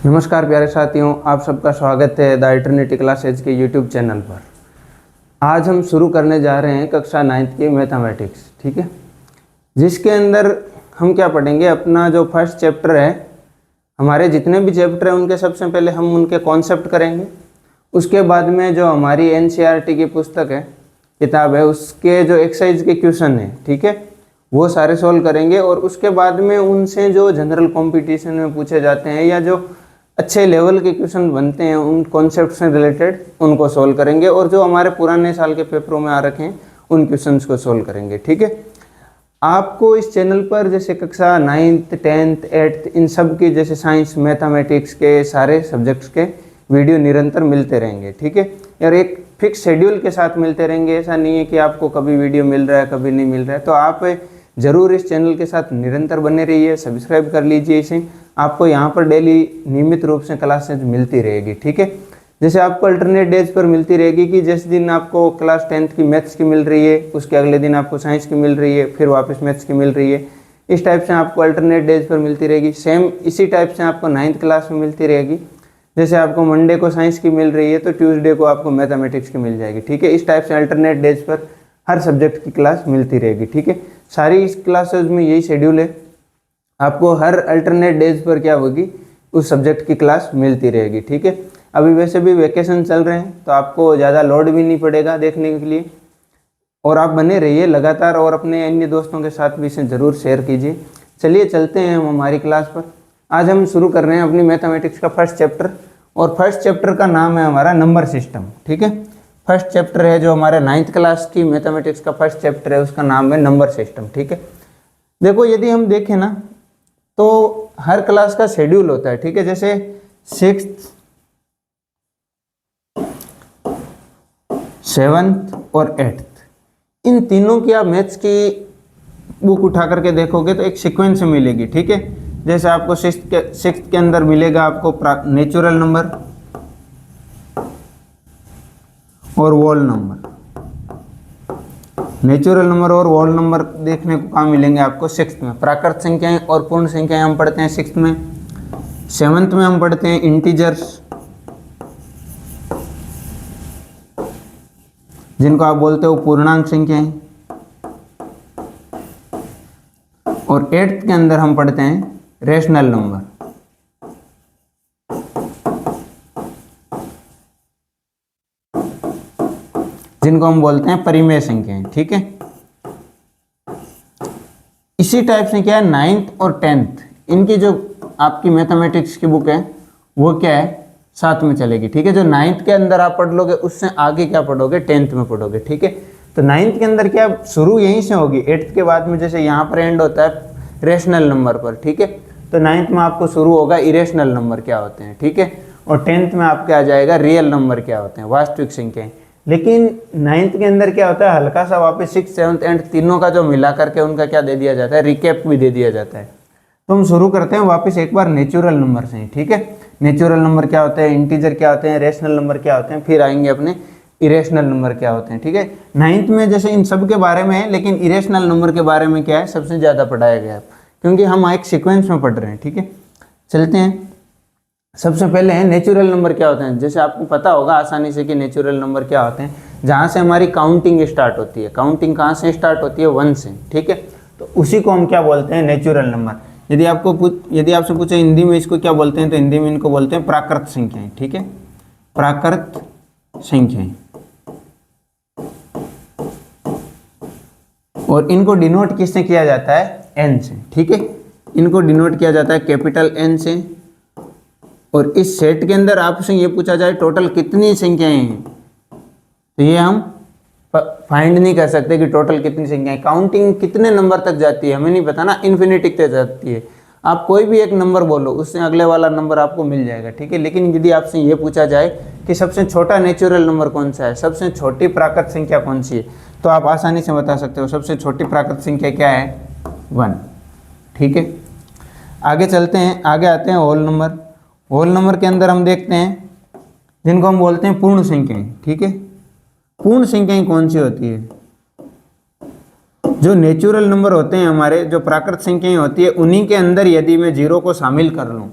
नमस्कार प्यारे साथियों, आप सबका स्वागत है द इटर्निटी क्लासेज के यूट्यूब चैनल पर। आज हम शुरू करने जा रहे हैं कक्षा 9th की मैथमेटिक्स, ठीक है, जिसके अंदर हम क्या पढ़ेंगे। अपना जो फर्स्ट चैप्टर है, हमारे जितने भी चैप्टर हैं उनके सबसे पहले हम उनके कॉन्सेप्ट करेंगे। उसके बाद में जो हमारी NCERT की पुस्तक है, किताब है, उसके जो एक्सरसाइज के क्वेश्चन है, ठीक है, वो सारे सॉल्व करेंगे। और उसके बाद में उनसे जो जनरल कंपटीशन में पूछे जाते हैं या जो अच्छे लेवल के क्वेश्चन बनते हैं उन कॉन्सेप्ट से रिलेटेड उनको सॉल्व करेंगे। और जो हमारे पुराने साल के पेपरों में आ रखे हैं उन क्वेश्चंस को सॉल्व करेंगे, ठीक है। आपको इस चैनल पर जैसे कक्षा 9th 10th 8th इन सब की जैसे साइंस मैथमेटिक्स के सारे सब्जेक्ट्स के वीडियो निरंतर मिलते रहेंगे, ठीक है। और एक फिक्स शेड्यूल के साथ मिलते रहेंगे। ऐसा नहीं है कि आपको कभी वीडियो मिल रहा है कभी नहीं मिल रहा है। तो आप ज़रूर इस चैनल के साथ निरंतर बने रहिए, सब्सक्राइब कर लीजिए इसे। आपको यहाँ पर डेली नियमित रूप से क्लासेज मिलती रहेगी, ठीक है। जैसे आपको अल्टरनेट डेज पर मिलती रहेगी कि जिस दिन आपको क्लास 10th की मैथ्स की मिल रही है, उसके अगले दिन आपको साइंस की मिल रही है, फिर वापस मैथ्स की मिल रही है। इस टाइप से आपको अल्टरनेट डेज पर मिलती रहेगी। सेम इसी टाइप से आपको 9th क्लास में मिलती रहेगी। जैसे आपको मंडे को साइंस की मिल रही है तो ट्यूसडे को आपको मैथमेटिक्स की मिल जाएगी, ठीक है। इस टाइप से अल्टरनेट डेज पर हर सब्जेक्ट की क्लास मिलती रहेगी, ठीक है। सारी इस क्लासेज में यही शेड्यूल है। आपको हर अल्टरनेट डेज पर क्या होगी, उस सब्जेक्ट की क्लास मिलती रहेगी, ठीक है। अभी वैसे भी वैकेशन चल रहे हैं तो आपको ज़्यादा लोड भी नहीं पड़ेगा देखने के लिए। और आप बने रहिए लगातार और अपने अन्य दोस्तों के साथ भी इसे ज़रूर शेयर कीजिए। चलिए चलते हैं हम हमारी क्लास पर। आज हम शुरू कर रहे हैं अपनी मैथमेटिक्स का फर्स्ट चैप्टर। और फर्स्ट चैप्टर का नाम है हमारा नंबर सिस्टम, ठीक है। फर्स्ट चैप्टर है जो हमारे 9th क्लास की मैथमेटिक्स का फर्स्ट चैप्टर है, उसका नाम है नंबर सिस्टम, ठीक है। देखो, यदि हम देखें ना तो हर क्लास का शेड्यूल होता है, ठीक है। जैसे 6th 7th और 8th इन तीनों की आप मैथ्स की बुक उठा करके देखोगे तो एक सीक्वेंस मिलेगी, ठीक है। जैसे आपको 6th के अंदर मिलेगा आपको नेचुरल नंबर और वोल नंबर। नेचुरल नंबर और वोल नंबर देखने को कहाँ मिलेंगे आपको 6th में। प्राकृत संख्याएं और पूर्ण संख्याएं हम पढ़ते हैं 6th में। 7th में हम पढ़ते हैं इंटीजर्स, जिनको आप बोलते हो पूर्णांक संख्याएं। और 8th के अंदर हम पढ़ते हैं रेशनल नंबर। जिनको हम बोलते हैं परिमेय संख्याएं, ठीक है। इसी टाइप से क्या है 9th और 10th इनकी जो आपकी मैथमेटिक्स की बुक है वो क्या है साथ में चलेगी, ठीक है। जो 9th के अंदर आप पढ़ लोगे उससे आगे क्या पढ़ोगे 10th में पढ़ोगे, ठीक है। तो 9th के अंदर क्या शुरू यहीं से होगी। 8th के बाद में जैसे यहाँ पर एंड होता है रेशनल नंबर पर, ठीक है। तो 9th में आपको शुरू होगा इरेशनल नंबर क्या होते हैं, ठीक है। और 10th में आपके आ जाएगा रियल नंबर क्या होते हैं, वास्तविक संख्याएं। लेकिन 9th के अंदर क्या होता है हल्का सा वापस 6th 7th 8th तीनों का जो मिला करके उनका क्या दे दिया जाता है, रिकैप भी दे दिया जाता है। तो हम शुरू करते हैं वापस एक बार नेचुरल नंबर से, ठीक है। नेचुरल नंबर क्या होते हैं, इंटीजर क्या होते हैं, रेशनल नंबर क्या होते हैं, फिर आएंगे अपने इरेशनल नंबर क्या होते हैं, ठीक है। 9th में जैसे इन सब के बारे में है, लेकिन इरेशनल नंबर के बारे में क्या है सबसे ज़्यादा पढ़ाया गया है, क्योंकि हम एक सीक्वेंस में पढ़ रहे हैं, ठीक है। चलते हैं। सबसे पहले है नेचुरल नंबर क्या होते हैं। जैसे आपको पता होगा आसानी से कि नेचुरल नंबर क्या होते हैं, जहाँ से हमारी काउंटिंग स्टार्ट होती है। काउंटिंग कहाँ से स्टार्ट होती है 1 से, ठीक है। तो उसी को हम क्या बोलते हैं नेचुरल नंबर। यदि आपसे पूछे हिंदी में इसको क्या बोलते हैं तो हिंदी में इनको बोलते हैं प्राकृत संख्याएं, ठीक है। प्राकृत संख्याएं। और इनको डिनोट किससे किया जाता है n से, ठीक है। इनको डिनोट किया जाता है कैपिटल N से। और इस सेट के अंदर आपसे ये पूछा जाए टोटल कितनी संख्याएं हैं तो ये हम फाइंड नहीं कर सकते कि टोटल कितनी संख्याएं। काउंटिंग कितने नंबर तक जाती है हमें नहीं पता ना, इन्फिनिटी तक जाती है। आप कोई भी एक नंबर बोलो उससे अगले वाला नंबर आपको मिल जाएगा, ठीक है। लेकिन यदि आपसे ये पूछा जाए कि सबसे छोटा नेचुरल नंबर कौन सा है, सबसे छोटी प्राकृत संख्या कौन सी है, तो आप आसानी से बता सकते हो सबसे छोटी प्राकृत संख्या क्या है 1, ठीक है। आगे चलते हैं, आगे आते हैं होल नंबर। होल नंबर के अंदर हम देखते हैं जिनको हम बोलते हैं पूर्ण संख्याएं, ठीक है। पूर्ण संख्याएं कौन सी होती है, जो नेचुरल नंबर होते हैं हमारे, जो प्राकृत संख्याएं होती है उन्हीं के अंदर यदि मैं 0 को शामिल कर लूँ,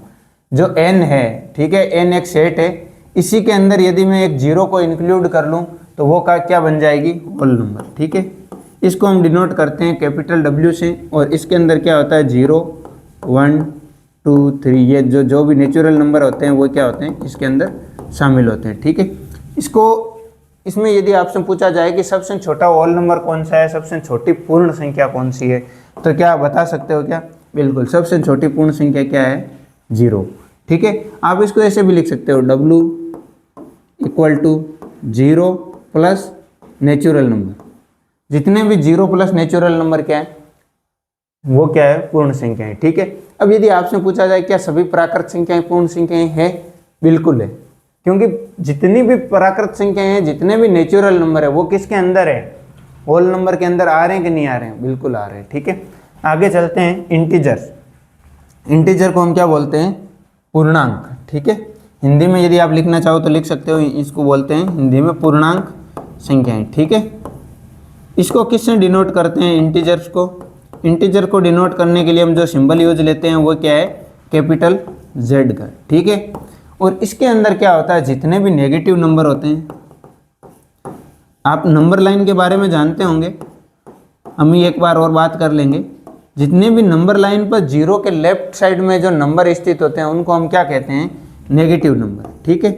जो n है, ठीक है, n एक सेट है, इसी के अंदर यदि मैं एक जीरो को इंक्लूड कर लूँ तो वो का क्या बन जाएगी, होल नंबर। ठीक है, इसको हम डिनोट करते हैं कैपिटल W से, और इसके अंदर क्या होता है 0 1 2 3, ये जो भी नेचुरल नंबर होते हैं वो क्या होते हैं इसके अंदर शामिल होते हैं। ठीक है, इसमें यदि आपसे पूछा जाए कि सबसे छोटा होल नंबर कौन सा है, सबसे छोटी पूर्ण संख्या कौन सी है, तो क्या आप बता सकते हो क्या? बिल्कुल, सबसे छोटी पूर्ण संख्या क्या है, 0। ठीक है, आप इसको ऐसे भी लिख सकते हो W = 0 प्लस नेचुरल नंबर। जितने भी 0 प्लस नेचुरल नंबर क्या है, वो क्या है, पूर्ण संख्या है। ठीक है, अब यदि आपसे पूछा जाए क्या सभी प्राकृत संख्याएं पूर्ण संख्याएं हैं, बिल्कुल है, क्योंकि जितनी भी प्राकृत संख्याएं हैं, जितने भी नेचुरल नंबर है, वो किसके अंदर है, होल नंबर के अंदर आ रहे हैं कि नहीं आ रहे हैं, बिल्कुल आ रहे हैं। ठीक है, आगे चलते हैं। इंटीजर को हम क्या बोलते हैं, पूर्णांक। ठीक है, हिंदी में यदि आप लिखना चाहो तो लिख सकते हो, इसको बोलते हैं हिंदी में पूर्णांक संख्याएं। ठीक है, इसको किससे डिनोट करते हैं, इंटीजर को डिनोट करने के लिए हम जो सिंबल यूज लेते हैं वो क्या है, कैपिटल Z का। ठीक है, और इसके अंदर क्या होता है, जितने भी नेगेटिव नंबर होते हैं, आप नंबर लाइन के बारे में जानते होंगे, हम एक बार और बात कर लेंगे। जितने भी नंबर लाइन पर 0 के लेफ्ट साइड में जो नंबर स्थित होते हैं उनको हम क्या कहते हैं, नेगेटिव नंबर। ठीक है,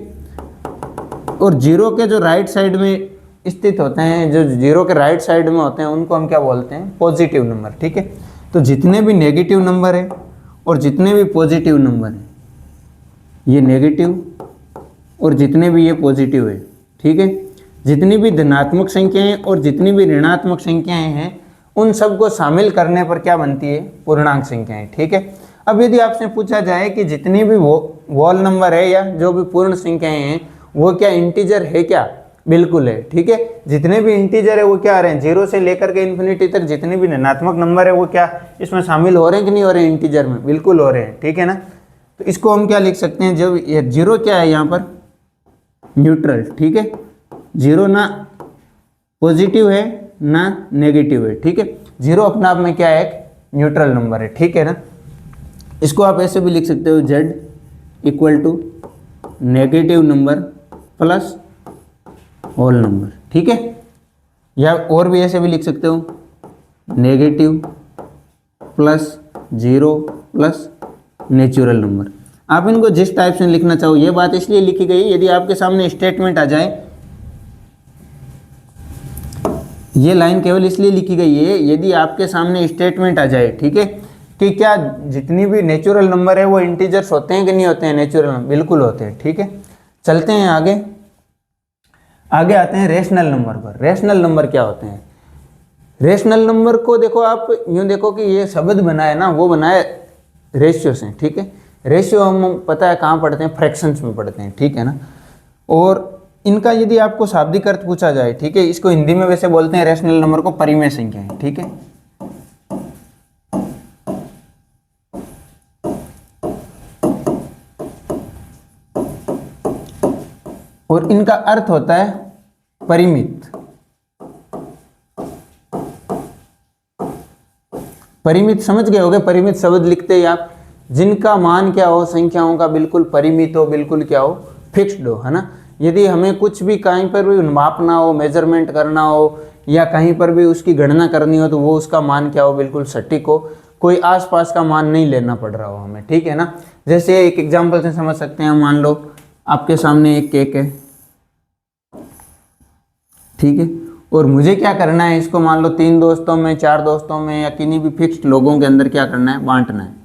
और 0 के जो राइट साइड में स्थित होते हैं, जो 0 के राइट साइड में होते हैं, उनको हम क्या बोलते हैं, पॉजिटिव नंबर। ठीक है, तो जितने भी नेगेटिव नंबर है और जितने भी पॉजिटिव नंबर है, ये नेगेटिव और जितने भी ये पॉजिटिव है। ठीक है, जितनी भी धनात्मक संख्याएं और जितनी भी ऋणात्मक संख्याएं हैं, उन सबको शामिल करने पर क्या बनती है, पूर्णांक संख्याएं। ठीक है, अब यदि आपसे पूछा जाए कि जितनी भी होल नंबर है या जो भी पूर्ण संख्याएं हैं वो क्या इंटीजर है क्या, बिल्कुल है। ठीक है, जितने भी इंटीजर है वो क्या आ रहे हैं, 0 से लेकर के इन्फिनिटी तक जितने भी ऋणात्मक नंबर है वो क्या इसमें शामिल हो रहे हैं कि नहीं हो रहे हैं, इंटीजर में, बिल्कुल हो रहे हैं। ठीक है ना, तो इसको हम क्या लिख सकते हैं, जब ये 0 क्या है यहाँ पर, न्यूट्रल। ठीक है, 0 ना पॉजिटिव है ना नेगेटिव है। ठीक है, 0 अपने आप में क्या है, एक न्यूट्रल नंबर है। ठीक है ना, इसको आप ऐसे भी लिख सकते हो, Z = negative number plus whole number. ठीक है, या और भी ऐसे भी लिख सकते हो, negative plus 0 plus natural number. आप इनको जिस टाइप से लिखना चाहो, ये बात इसलिए लिखी गई, यदि आपके सामने स्टेटमेंट आ जाए, ये लाइन केवल इसलिए लिखी गई है यदि आपके सामने स्टेटमेंट आ जाए। ठीक है, कि क्या जितनी भी नेचुरल नंबर है वो इंटीजर्स होते हैं कि नहीं होते हैं, नेचुरल नंबर बिल्कुल होते हैं। ठीक है, चलते हैं आगे आते हैं रेशनल नंबर पर। रेशनल नंबर क्या होते हैं, रेशनल नंबर को देखो, आप यूँ देखो कि ये शब्द बना है ना, वो बना है रेशियो से। ठीक है, रेशियो हम पता है कहाँ पढ़ते हैं, फ्रैक्शंस में पढ़ते हैं। ठीक है ना, और इनका यदि आपको शाब्दिक अर्थ पूछा जाए, ठीक है, इसको हिंदी में वैसे बोलते हैं रेशनल नंबर को परिमेय संख्याएं। ठीक है, और इनका अर्थ होता है परिमित। परिमित समझ गए होगे, परिमित शब्द लिखते ही आप, जिनका मान क्या हो, संख्याओं का बिल्कुल परिमित हो, बिल्कुल क्या हो, फिक्स्ड हो, है ना। यदि हमें कुछ भी कहीं पर भी मापना हो, मेजरमेंट करना हो, या कहीं पर भी उसकी गणना करनी हो, तो वो उसका मान क्या हो, बिल्कुल सटीक हो, कोई आसपास का मान नहीं लेना पड़ रहा हो हमें। ठीक है ना, जैसे एक एग्जांपल से समझ सकते हैं, मान लो आपके सामने एक केक है, ठीक है, और मुझे क्या करना है, इसको मान लो 3 दोस्तों में, 4 दोस्तों में, या किन्हीं भी फिक्स्ड लोगों के अंदर क्या करना है, बांटना है।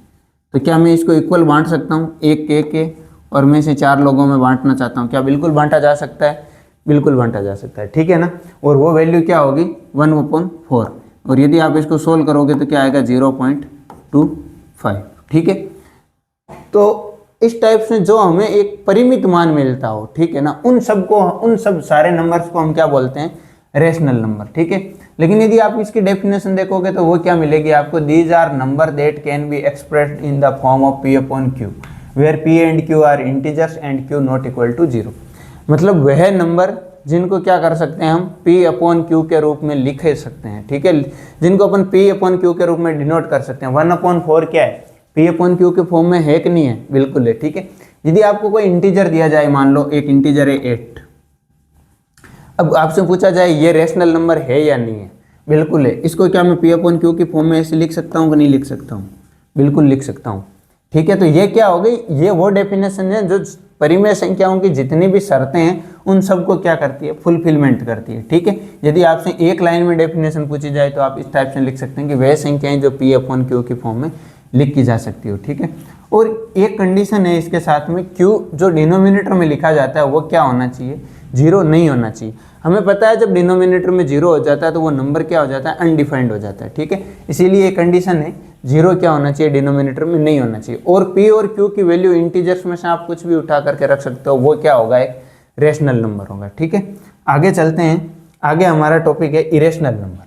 तो क्या मैं इसको इक्वल बांट सकता हूँ, एक केक है और मैं इसे 4 लोगों में बांटना चाहता हूँ, क्या बिल्कुल बांटा जा सकता है, बिल्कुल बांटा जा सकता है। ठीक है ना, और वो वैल्यू क्या होगी, 1/4, और यदि आप इसको सोल्व करोगे तो क्या आएगा, 0.25। ठीक है, तो इस टाइप से जो हमें एक परिमित मान मिलता हो, ठीक है ना, उन सब सारे नंबर्स को हम क्या बोलते हैं, रेशनल नंबर। ठीक है, लेकिन यदि आप इसकी डेफिनेशन देखोगे तो वो क्या मिलेगी आपको, these are number that can be expressed in the form of P/Q where P and Q are integers and Q not equal to 0। मतलब वह नंबर जिनको क्या कर सकते हैं हम P/Q के रूप में लिख सकते हैं। ठीक है, जिनको अपन P/Q के रूप में डिनोट कर सकते हैं। 1/4 क्या है, पी अपॉन क्यू के फॉर्म में है कि नहीं है, बिल्कुल है, ठीक है। यदि आपको कोई इंटीजर दिया जाए, मान लो एक इंटीजर है 8, अब आपसे पूछा जाए ये रेशनल नंबर है या नहीं है, बिल्कुल है। इसको क्या मैं पी अपॉन क्यू की फॉर्म में ऐसे लिख सकता हूँ कि नहीं लिख सकता हूँ, बिल्कुल लिख सकता हूँ, ठीक है। तो ये क्या हो गई, ये वो डेफिनेशन है जो परिमेय संख्याओं की जितनी भी शर्तें हैं उन सबको क्या करती है, फुलफिलमेंट करती है, ठीक है। यदि आपसे एक लाइन में डेफिनेशन पूछी जाए तो आप इस टाइप से लिख सकते हैं कि वह संख्याएं जो पी अपॉन क्यू की फॉर्म में लिख की जा सकती हो, ठीक है। और एक कंडीशन है इसके साथ में, क्यू जो डिनोमिनेटर में लिखा जाता है वो क्या होना चाहिए, 0 नहीं होना चाहिए। हमें पता है जब डिनोमिनेटर में 0 हो जाता है तो वो नंबर क्या हो जाता है, अनडिफाइंड हो जाता है, ठीक है। इसीलिए ये कंडीशन है, 0 क्या होना चाहिए, डिनोमिनेटर में नहीं होना चाहिए। और पी और क्यू की वैल्यू इंटीजर्स में से आप कुछ भी उठा करके रख सकते हो, वो क्या होगा, एक रेशनल नंबर होगा, ठीक है। आगे चलते हैं, आगे हमारा टॉपिक है इरेशनल नंबर।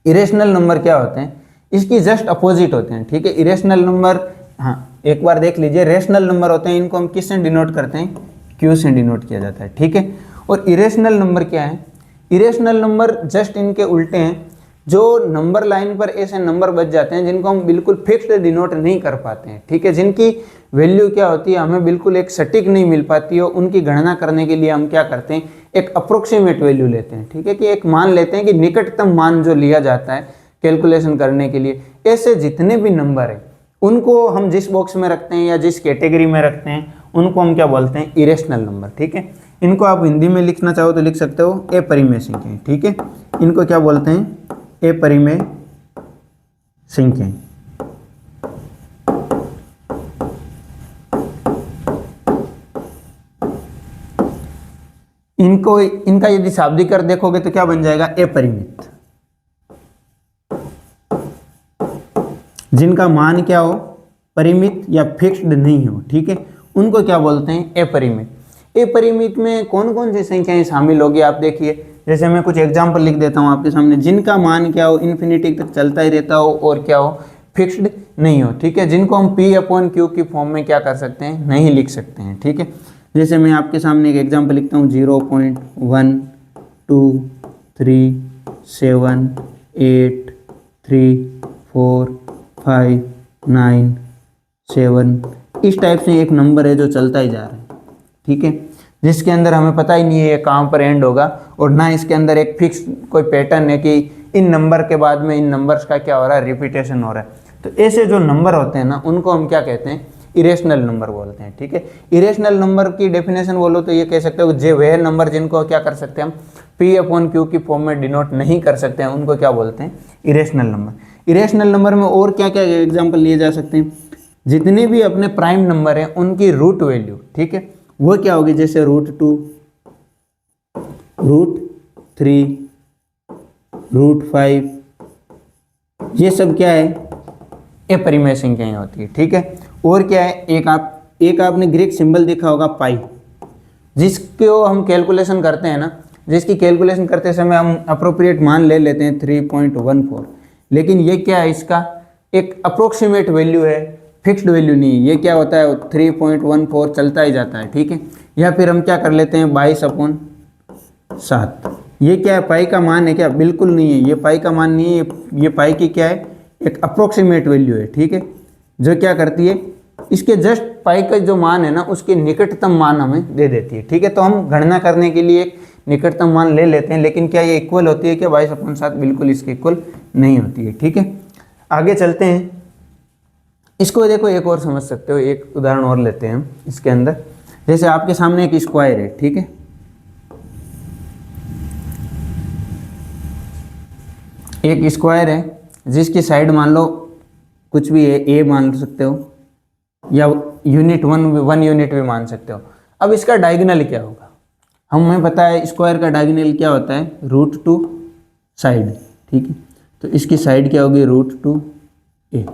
इरेशनल नंबर क्या होते हैं, इसकी जस्ट अपोजिट होते हैं, ठीक है। इरेशनल नंबर, हाँ एक बार देख लीजिए, रेशनल नंबर होते हैं, इनको हम किससे डिनोट करते हैं, क्यू से डिनोट किया जाता है, ठीक है। और इरेशनल नंबर क्या है, इरेशनल नंबर जस्ट इनके उल्टे हैं, जो नंबर लाइन पर ऐसे नंबर बच जाते हैं जिनको हम बिल्कुल फिक्स्ड डिनोट नहीं कर पाते हैं, ठीक है। जिनकी वैल्यू क्या होती है, हमें बिल्कुल एक सटीक नहीं मिल पाती है, उनकी गणना करने के लिए हम क्या करते हैं, एक अप्रोक्सीमेट वैल्यू लेते हैं, ठीक है। कि एक मान लेते हैं कि निकटतम मान जो लिया जाता है कैलकुलेशन करने के लिए। ऐसे जितने भी नंबर हैं उनको हम जिस बॉक्स में रखते हैं या जिस कैटेगरी में रखते हैं उनको हम क्या बोलते हैं, इरेशनल नंबर, ठीक है। इनको आप हिंदी में लिखना चाहो तो लिख सकते हो अपरिमेय संख्याएं, ठीक है। इनको क्या बोलते हैं, अपरिमेय संख्याएं। इनको, इनका यदि शाब्दिक अर्थ देखोगे तो क्या बन जाएगा, अपरिमित, जिनका मान क्या हो, परिमित या फिक्स्ड नहीं हो, ठीक है, उनको क्या बोलते हैं, अपरिमित। अपरिमित में कौन कौन सी संख्याएं शामिल होगी, आप देखिए। जैसे मैं कुछ एग्जांपल लिख देता हूं आपके सामने, जिनका मान क्या हो, इन्फिनिटी तक चलता ही रहता हो और क्या हो, फिक्स्ड नहीं हो, ठीक है। जिनको हम पी अपॉन क्यू की फॉर्म में क्या कर सकते हैं, नहीं लिख सकते हैं, ठीक है। जैसे मैं आपके सामने एक एग्जाम्पल लिखता हूँ, 0.1 2 3 7 8 3 4 5 9 7, इस टाइप से एक नंबर है जो चलता ही जा रहा है, ठीक है। जिसके अंदर हमें पता ही नहीं है ये कहाँ पर एंड होगा, और ना इसके अंदर एक फिक्स कोई पैटर्न है कि इन नंबर के बाद में इन नंबर्स का क्या हो रहा है, रिपीटेशन हो रहा है। तो ऐसे जो नंबर होते हैं ना, उनको हम क्या कहते हैं, इरेशनल नंबर बोलते हैं, ठीक है। इरेशनल नंबर की डेफिनेशन बोलो तो ये कह सकते हो जे वह नंबर जिनको क्या कर सकते हैं हम पी अपॉन क्यू की फॉर्म में डिनोट नहीं कर सकते हैं, उनको क्या बोलते हैं, इरेशनल नंबर। इरेशनल नंबर में और क्या क्या एग्जाम्पल लिए जा सकते हैं, जितने भी अपने प्राइम नंबर हैं उनकी रूट वैल्यू, ठीक है, वो क्या होगी, जैसे √2 √3 √5, ये सब क्या है, अपरिमेय संख्याएं होती है, ठीक है। और क्या है, एक आपने ग्रीक सिंबल देखा होगा पाई, जिसको हम कैलकुलेशन करते हैं ना, जिसकी कैलकुलेशन करते समय हम अप्रोप्रिएट मान ले लेते हैं 3.14, लेकिन ये क्या है, इसका एक अप्रोक्सीमेट वैल्यू है, फिक्स्ड वैल्यू नहीं है। ये क्या होता है, 3.14 चलता ही जाता है, ठीक है। या फिर हम क्या कर लेते हैं, 22/7, ये क्या है, पाई का मान है क्या, बिल्कुल नहीं है, ये पाई का मान नहीं है, ये पाई की क्या है, एक अप्रोक्सीमेट वैल्यू है, ठीक है, जो क्या करती है, इसके जस्ट पाई का जो मान है ना, उसके निकटतम मान हमें दे देती है, ठीक है। तो हम गणना करने के लिए एक निकटतम मान ले लेते हैं, लेकिन क्या ये इक्वल होती है क्या, 22/7 बिल्कुल इसके इक्वल नहीं होती है, ठीक है। आगे चलते हैं, इसको देखो एक और समझ सकते हो, एक उदाहरण और लेते हैं हम इसके अंदर। जैसे आपके सामने एक स्क्वायर है, ठीक है, एक स्क्वायर है जिसकी साइड मान लो कुछ भी है, ए मान सकते हो या यूनिट 1 यूनिट भी मान सकते हो। अब इसका डायगोनल क्या होगा, हमें पता है स्क्वायर का डायगोनल क्या होता है, √2 साइड, ठीक है। तो इसकी साइड क्या होगी, √2a।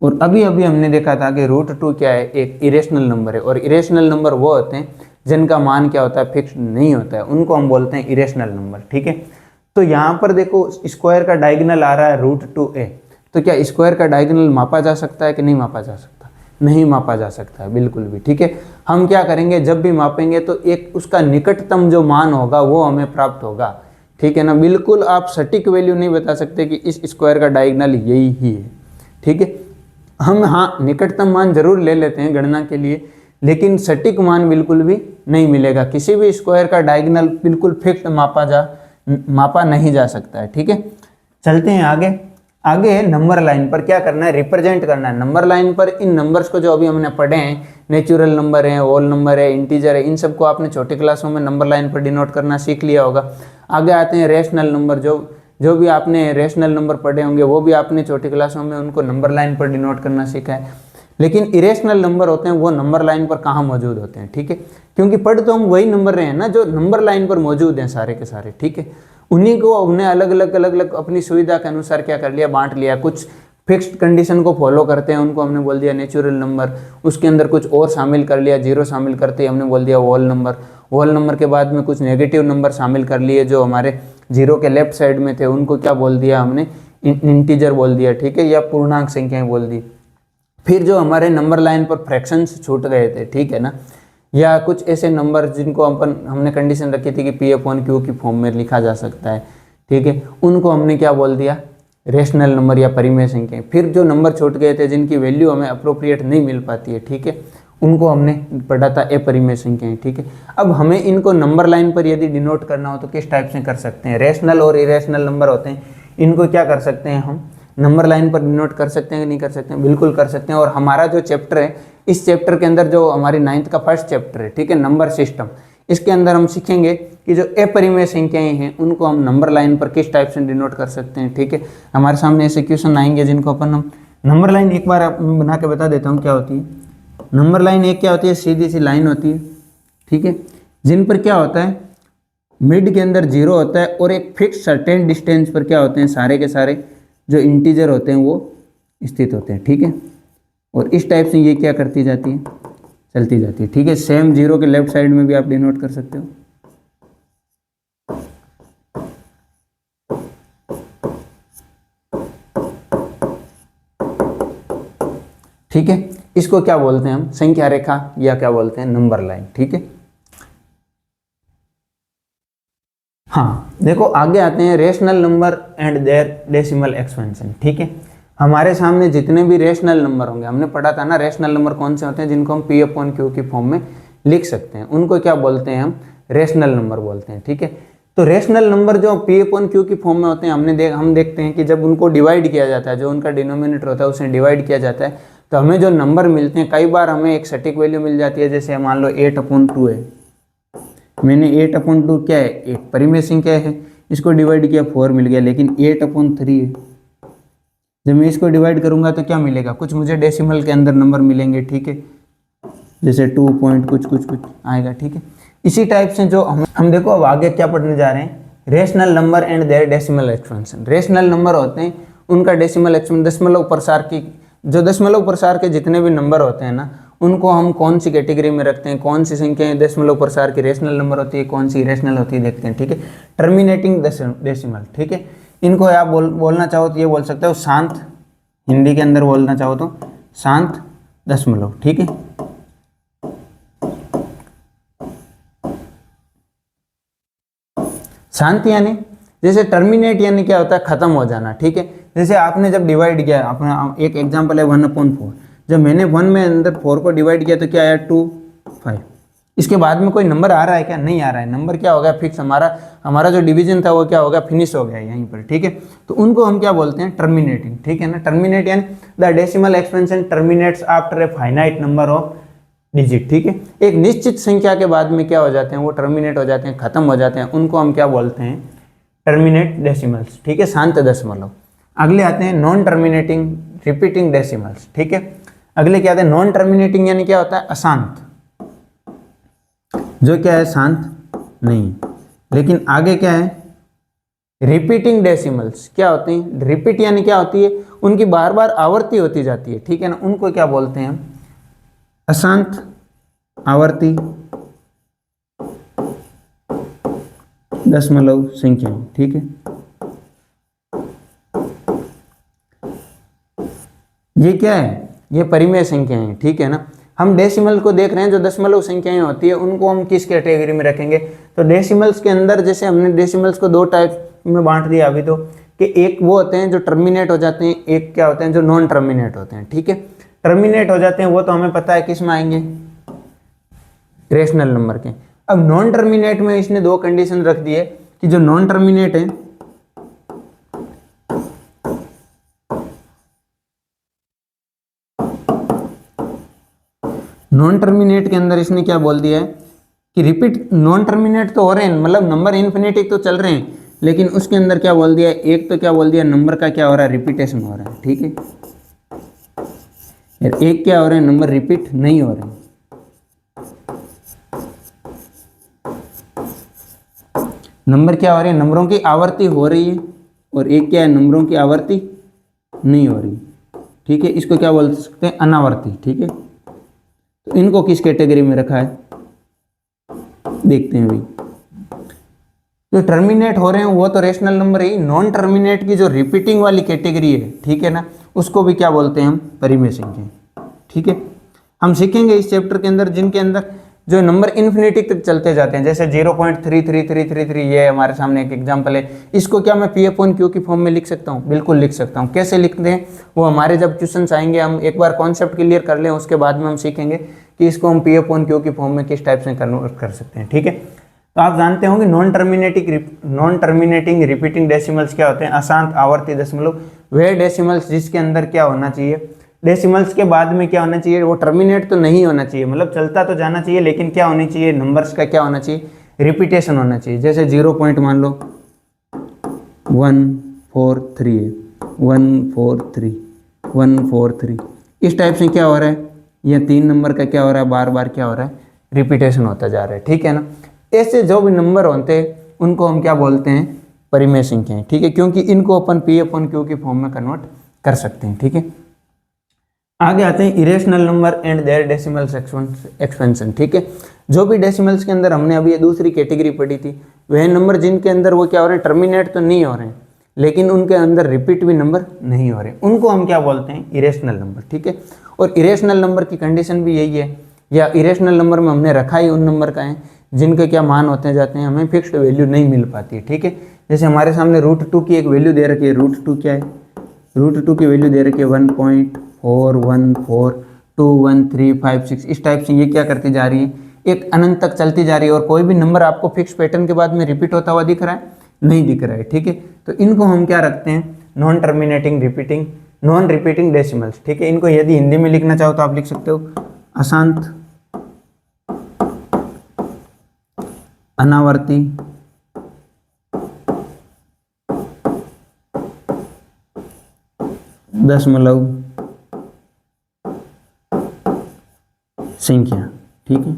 और अभी अभी हमने देखा था कि √2 क्या है, एक इरेशनल नंबर है, और इरेशनल नंबर वो होते हैं जिनका मान क्या होता है, फिक्स्ड नहीं होता है, उनको हम बोलते हैं इरेशनल नंबर, ठीक है। तो यहाँ पर देखो स्क्वायर का डायगोनल आ रहा है √2a, तो क्या स्क्वायर का डायगोनल मापा जा सकता है कि नहीं मापा जा सकता, नहीं मापा जा सकता है बिल्कुल भी, ठीक है। हम क्या करेंगे, जब भी मापेंगे तो एक उसका निकटतम जो मान होगा वो हमें प्राप्त होगा, ठीक है ना। बिल्कुल आप सटीक वैल्यू नहीं बता सकते कि इस स्क्वायर का डायगोनल यही ही है, ठीक है। हम हाँ निकटतम मान जरूर ले लेते हैं गणना के लिए, लेकिन सटीक मान बिल्कुल भी नहीं मिलेगा। किसी भी स्क्वायर का डायगोनल बिल्कुल फिक्स मापा नहीं जा सकता है। ठीक है, चलते हैं आगे। आगे नंबर लाइन पर क्या करना है, रिप्रेजेंट करना है। नंबर लाइन पर इन नंबर्स को जो अभी हमने पढ़े हैं, नेचुरल नंबर है, होल नंबर है, इंटीजर है, इन सबको आपने छोटी क्लासों में नंबर लाइन पर डिनोट करना सीख लिया होगा। आगे आते हैं रेशनल नंबर। जो भी आपने रेशनल नंबर पढ़े होंगे वो भी आपने छोटी क्लासों में उनको नंबर लाइन पर डिनोट करना सीखा है। लेकिन इरेशनल नंबर होते हैं वो नंबर लाइन पर कहाँ मौजूद होते हैं। ठीक है, क्योंकि पढ़ तो हम वही नंबर रहे हैं ना जो नंबर लाइन पर मौजूद हैं सारे के सारे। ठीक है, उन्हीं को हमने अलग अलग अपनी सुविधा के अनुसार क्या कर लिया, बांट लिया। कुछ फिक्स्ड कंडीशन को फॉलो करते हैं, उनको हमने बोल दिया नेचुरल नंबर। उसके अंदर कुछ और शामिल कर लिया, जीरो शामिल करते हमने बोल दिया होल नंबर। होल नंबर के बाद में कुछ नेगेटिव नंबर शामिल कर लिए जो हमारे जीरो के लेफ्ट साइड में थे, उनको क्या बोल दिया हमने, इंटीजर बोल दिया। ठीक है, या पूर्णांक संख्याएं बोल दी। फिर जो हमारे नंबर लाइन पर फ्रैक्शंस छूट गए थे, ठीक है ना, या कुछ ऐसे नंबर जिनको हमने कंडीशन रखी थी कि P/Q की फॉर्म में लिखा जा सकता है, ठीक है, उनको हमने क्या बोल दिया, रेशनल नंबर या परिमेय संख्याएं। फिर जो नंबर छूट गए थे जिनकी वैल्यू हमें अप्रोप्रिएट नहीं मिल पाती है, ठीक है, उनको हमने पढ़ा था अपरिमेय संख्याएं। ठीक है, अब हमें इनको नंबर लाइन पर यदि डिनोट करना हो तो किस टाइप से कर सकते हैं। रेशनल और इरेशनल नंबर होते हैं, इनको क्या कर सकते हैं, हम नंबर लाइन पर डिनोट कर सकते हैं कि नहीं कर सकते हैं, बिल्कुल कर सकते हैं। और हमारा जो चैप्टर है, इस चैप्टर के अंदर जो हमारी 9th का फर्स्ट चैप्टर है, ठीक है, नंबर सिस्टम, इसके अंदर हम सीखेंगे कि जो अपरिमेय संख्याएं हैं उनको हम नंबर लाइन पर किस टाइप से डिनोट कर सकते हैं। ठीक है, हमारे सामने ऐसे क्वेश्चन आएंगे जिनको अपन हम नंबर लाइन एक बार बना के बता देता हूँ क्या होती है। नंबर लाइन एक क्या होती है, सीधी सी लाइन होती है, ठीक है, जिन पर क्या होता है, मिड के अंदर जीरो होता है और एक फिक्स सर्टेन डिस्टेंस पर क्या होते हैं, सारे के सारे जो इंटीजर होते हैं वो स्थित होते हैं। ठीक है, और इस टाइप से ये क्या करती जाती है, चलती जाती है। ठीक है, सेम जीरो के लेफ्ट साइड में भी आप डिनोट कर सकते हो। ठीक है, इसको क्या बोलते हैं हम, संख्या रेखा या क्या बोलते हैं, नंबर लाइन। ठीक है, हाँ देखो आगे आते हैं rational number and their decimal expansion. ठीक है, हमारे सामने जितने भी रेशनल नंबर होंगे, हमने पढ़ा था ना रेशनल नंबर कौन से होते हैं, जिनको हम P/Q की फॉर्म में लिख सकते हैं, उनको क्या बोलते हैं, हम रेशनल नंबर बोलते हैं। ठीक है, तो रेशनल नंबर जो P/Q की फॉर्म में होते हैं, हम देखते हैं कि जब उनको डिवाइड किया जाता है, जो उनका डिनोमिनेटर होता है उसे डिवाइड किया जाता है, तो हमें जो नंबर मिलते हैं, कई बार हमें एक सटीक वैल्यू मिल जाती है। जैसे मान लो 8/2 है, मैंने 8/2 क्या है, एक परिमेय संख्या है, इसको डिवाइड किया 4 मिल गया, लेकिन 8/3 है। जब मैं इसको डिवाइड करूंगा तो क्या मिलेगा, कुछ मुझे डेसिमल के अंदर नंबर मिलेंगे। ठीक है, जैसे 2 पॉइंट कुछ आएगा। ठीक है, इसी टाइप से जो हम देखो अब आगे क्या पढ़ने जा रहे हैं, rational number and their decimal expansion. Rational number होते हैं, उनका डेसिमल एक्सपेंशन दशमलव प्रसार की, जो दशमलव प्रसार के जितने भी नंबर होते हैं ना, उनको हम कौन सी कैटेगरी में रखते हैं, कौन सी संख्याएं दशमलव प्रसार की रेशनल नंबर होती है, कौन सी इरेशनल होती है, देखते हैं। ठीक है, टर्मिनेटिंग डेसिमल। ठीक है, इनको आप बोलना चाहो तो ये बोल सकते हो शांत, हिंदी के अंदर बोलना चाहो तो शांत दशमलव। ठीक है, शांत यानी जैसे टर्मिनेट यानी क्या होता है, खत्म हो जाना। ठीक है, जैसे आपने जब डिवाइड किया, अपना एक एग्जांपल है 1/4, जब मैंने 1 में अंदर 4 को डिवाइड किया तो क्या आया 2, 5। इसके बाद में कोई नंबर आ रहा है क्या, नहीं आ रहा है, नंबर क्या हो गया फिक्स, हमारा जो डिवीजन था वो क्या हो गया, फिनिश हो गया यहीं पर। ठीक है, तो उनको हम क्या बोलते हैं, टर्मिनेटिंग। ठीक है ना, टर्मिनेट यानी the decimal expansion terminates after a finite number of digit. ठीक है, एक निश्चित संख्या के बाद में क्या हो जाते हैं, वो टर्मिनेट हो जाते हैं, खत्म हो जाते हैं, उनको हम क्या बोलते हैं, टर्मिनेट डेसिमल्स। ठीक है, शांत दशमलव। अगले आते हैं नॉन टर्मिनेटिंग रिपीटिंग डेसिमल्स। ठीक है, अगले क्या आते हैं, नॉन टर्मिनेटिंग यानी क्या होता है, अशांत, जो क्या है शांत नहीं। लेकिन आगे क्या है, रिपीटिंग डेसिमल्स क्या होते हैं, रिपीट यानी क्या होती है, उनकी बार बार आवर्ती होती जाती है। ठीक है ना, उनको क्या बोलते हैं हम, अशांत आवर्ती दशमलव संख्याएं। ठीक है, ये क्या है, ये परिमेय संख्याएं हैं। ठीक है ना, हम डेसिमल को देख रहे हैं, जो दशमलव संख्याएं होती है उनको हम किस कैटेगरी में रखेंगे, तो डेसिमल्स के अंदर जैसे हमने डेसिमल्स को 2 टाइप में बांट दिया अभी, तो कि एक वो होते हैं जो टर्मिनेट हो जाते हैं, एक क्या होते हैं जो नॉन टर्मिनेट होते हैं। ठीक है, टर्मिनेट हो जाते हैं वो तो हमें पता है किस में आएंगे, रेशनल नंबर के। अब नॉन टर्मिनेट में इसने दो कंडीशन रख दी है कि जो नॉन टर्मिनेट है नॉन टर्मिनेट के अंदर इसने क्या बोल दिया है कि रिपीट, नॉन टर्मिनेट तो हो रहे हैं, मतलब नंबर इन्फिनिटी तो चल रहे हैं, लेकिन उसके अंदर क्या बोल दिया है, एक तो क्या बोल दिया नंबर का क्या हो रहा है, रिपीटेशन हो रहा है। ठीक है, यार एक क्या हो रहा है, नंबर रिपीट नहीं हो रहे हैं। नंबर क्या हो रहे हैं, नंबरों की आवर्ती हो रही है, और एक क्या है, नंबरों की आवर्ती नहीं हो रही। ठीक है, इसको क्या बोल सकते हैं, अनावर्ती। ठीक है, तो इनको किस कैटेगरी में रखा है देखते हैं भाई। जो टर्मिनेट हो रहे हैं वो तो रेशनल नंबर ही, नॉन टर्मिनेट की जो रिपीटिंग वाली कैटेगरी है, ठीक है ना, उसको भी क्या बोलते हैं हम, परिमेय संख्या। ठीक है, हम सीखेंगे इस चैप्टर के अंदर जिनके अंदर जो नंबर इन्फिनिटी तक चलते जाते हैं, जैसे 0.33333, ये हमारे सामने एक एग्जांपल है। इसको क्या मैं P/Q की फॉर्म में लिख सकता हूँ, बिल्कुल लिख सकता हूँ। कैसे लिखते हैं वो हमारे जब क्वेश्चंस आएंगे, हम एक बार कॉन्सेप्ट क्लियर कर लें, उसके बाद में हम सीखेंगे कि इसको हम P/Q की फॉर्म में किस टाइप से कन्वर्ट कर सकते हैं। ठीक है, तो आप जानते होंगे नॉन टर्मिनेटिंग रिपीटिंग डेसिमल्स क्या होते हैं, अशांत आवर्ती दशमलव। वह डेसिमल्स जिसके अंदर क्या होना चाहिए, डेसिमल्स के बाद में क्या होना चाहिए, वो टर्मिनेट तो नहीं होना चाहिए, मतलब चलता तो जाना चाहिए, लेकिन क्या होनी चाहिए, नंबर्स का क्या होना चाहिए, रिपीटेशन होना चाहिए। जैसे 0 पॉइंट मान लो 143 143 143, इस टाइप से क्या हो रहा है, ये 3 नंबर का क्या हो रहा है, बार बार क्या हो रहा है, रिपीटेशन होता जा रहा है। ठीक है ना, ऐसे जो भी नंबर होते हैं उनको हम क्या बोलते हैं, परिमेय संख्याएं। ठीक है, क्योंकि इनको अपन P/Q की फॉर्म में कन्वर्ट कर सकते हैं। ठीक है, आगे आते हैं irrational number and their decimals expansion. ठीक है, जो भी डेसिमल्स के अंदर हमने अभी ये दूसरी कैटेगरी पढ़ी थी, वह नंबर जिनके अंदर वो क्या हो रहे हैं, टर्मिनेट तो नहीं हो रहे हैं, लेकिन उनके अंदर रिपीट भी नंबर नहीं हो रहे, उनको हम क्या बोलते हैं, इरेशनल नंबर। ठीक है, और इरेशनल नंबर की कंडीशन भी यही है, या इरेशनल नंबर में हमने रखा ही उन नंबर का है जिनके क्या मान होते जाते हैं, हमें फिक्स्ड वैल्यू नहीं मिल पाती है। ठीक है, जैसे हमारे सामने √2 की एक वैल्यू दे रखी है, √2 क्या है, √2 की वैल्यू दे रखी है 1.41421356, इस टाइप से ये क्या करती जा रही है, एक अनंत तक चलती जा रही है, और कोई भी नंबर आपको फिक्स पैटर्न के बाद में रिपीट होता हुआ दिख रहा है, नहीं दिख रहा है। ठीक है, तो इनको हम क्या रखते हैं, non terminating repeating non repeating decimals. ठीक है, इनको यदि हिंदी में लिखना चाहो तो आप लिख सकते हो अशांत अनावर्ती दशमलव संख्या। ठीक है,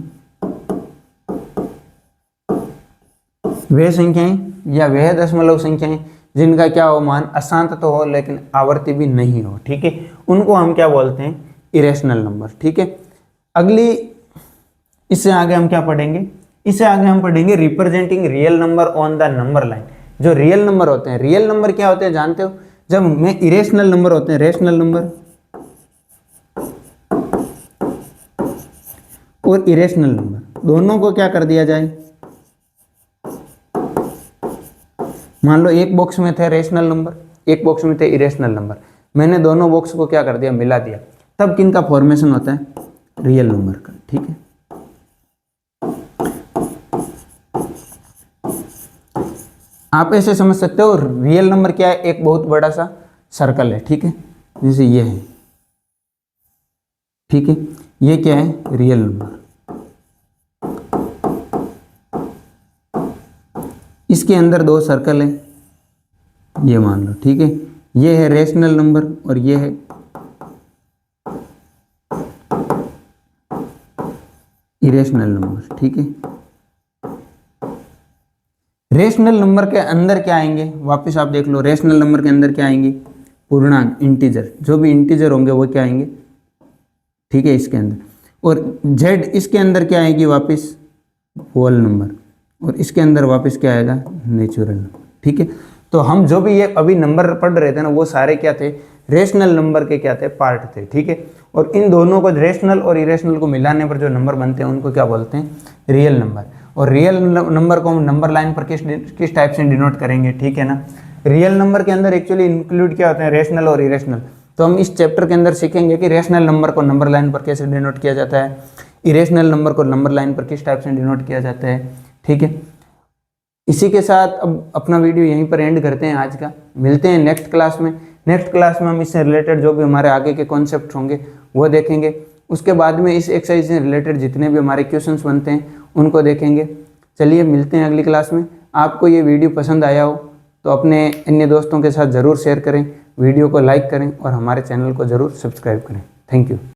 वे संख्याएं या वह दशमलव संख्याएं जिनका क्या हो, मान अशांत तो हो लेकिन आवर्ती भी नहीं हो। ठीक है, उनको हम क्या बोलते हैं, इरेशनल नंबर। ठीक है, अगली इससे आगे हम क्या पढ़ेंगे, इससे आगे हम पढ़ेंगे representing real number on the number line. जो रियल नंबर होते हैं, रियल नंबर क्या होते हैं जानते हो, जब में इरेशनल नंबर होते हैं, रेशनल नंबर और इरेशनल नंबर दोनों को क्या कर दिया जाए, मान लो एक बॉक्स में थे रेशनल नंबर, एक बॉक्स में थे इरेशनल नंबर, मैंने दोनों बॉक्स को क्या कर दिया, मिला दिया, तब किन का फॉर्मेशन होता है, रियल नंबर का। ठीक है, आप ऐसे समझ सकते हो, रियल नंबर क्या है, एक बहुत बड़ा सा सर्कल है। ठीक है, जैसे ये है। ठीक है, ये क्या है, रियल नंबर, इसके अंदर दो सर्कल है, ये मान लो। ठीक है, ये है रेशनल नंबर और ये है इरेशनल नंबर। ठीक है, रेशनल नंबर के अंदर क्या आएंगे, वापस आप देख लो, रेशनल नंबर के अंदर क्या आएंगे, पूर्णांक, इंटीजर, जो भी इंटीजर होंगे वो क्या आएंगे। ठीक है, इसके अंदर, और जेड इसके अंदर क्या आएगी, वापस होल नंबर, और इसके अंदर वापस क्या आएगा, नेचुरल नंबर। ठीक है, तो हम जो भी ये अभी नंबर पढ़ रहे थे ना, वो सारे क्या थे, रेशनल नंबर के क्या थे, पार्ट थे। ठीक है, और इन दोनों को, रेशनल और इरेशनल को मिलाने पर जो नंबर बनते हैं उनको क्या बोलते हैं, रियल नंबर। और रियल नंबर को हम नंबर लाइन पर किस टाइप से डिनोट करेंगे, ठीक है ना, रियल नंबर के अंदर एक्चुअली इंक्लूड क्या होते हैं, रेशनल और इरेशनल। तो हम इस चैप्टर के अंदर सीखेंगे कि रेशनल नंबर को नंबर लाइन पर कैसे डिनोट किया जाता है, इरेशनल नंबर को नंबर लाइन पर किस टाइप से डिनोट किया जाता है। ठीक है, इसी के साथ अब अपना वीडियो यहीं पर एंड करते हैं आज का। मिलते हैं नेक्स्ट क्लास में। नेक्स्ट क्लास में हम इससे रिलेटेड जो भी हमारे आगे के कॉन्सेप्ट होंगे वो देखेंगे। उसके बाद में इस एक्सरसाइज से रिलेटेड जितने भी हमारे क्वेश्चंस बनते हैं उनको देखेंगे। चलिए मिलते हैं अगली क्लास में। आपको ये वीडियो पसंद आया हो तो अपने अन्य दोस्तों के साथ ज़रूर शेयर करें, वीडियो को लाइक करें और हमारे चैनल को ज़रूर सब्सक्राइब करें। Thank you.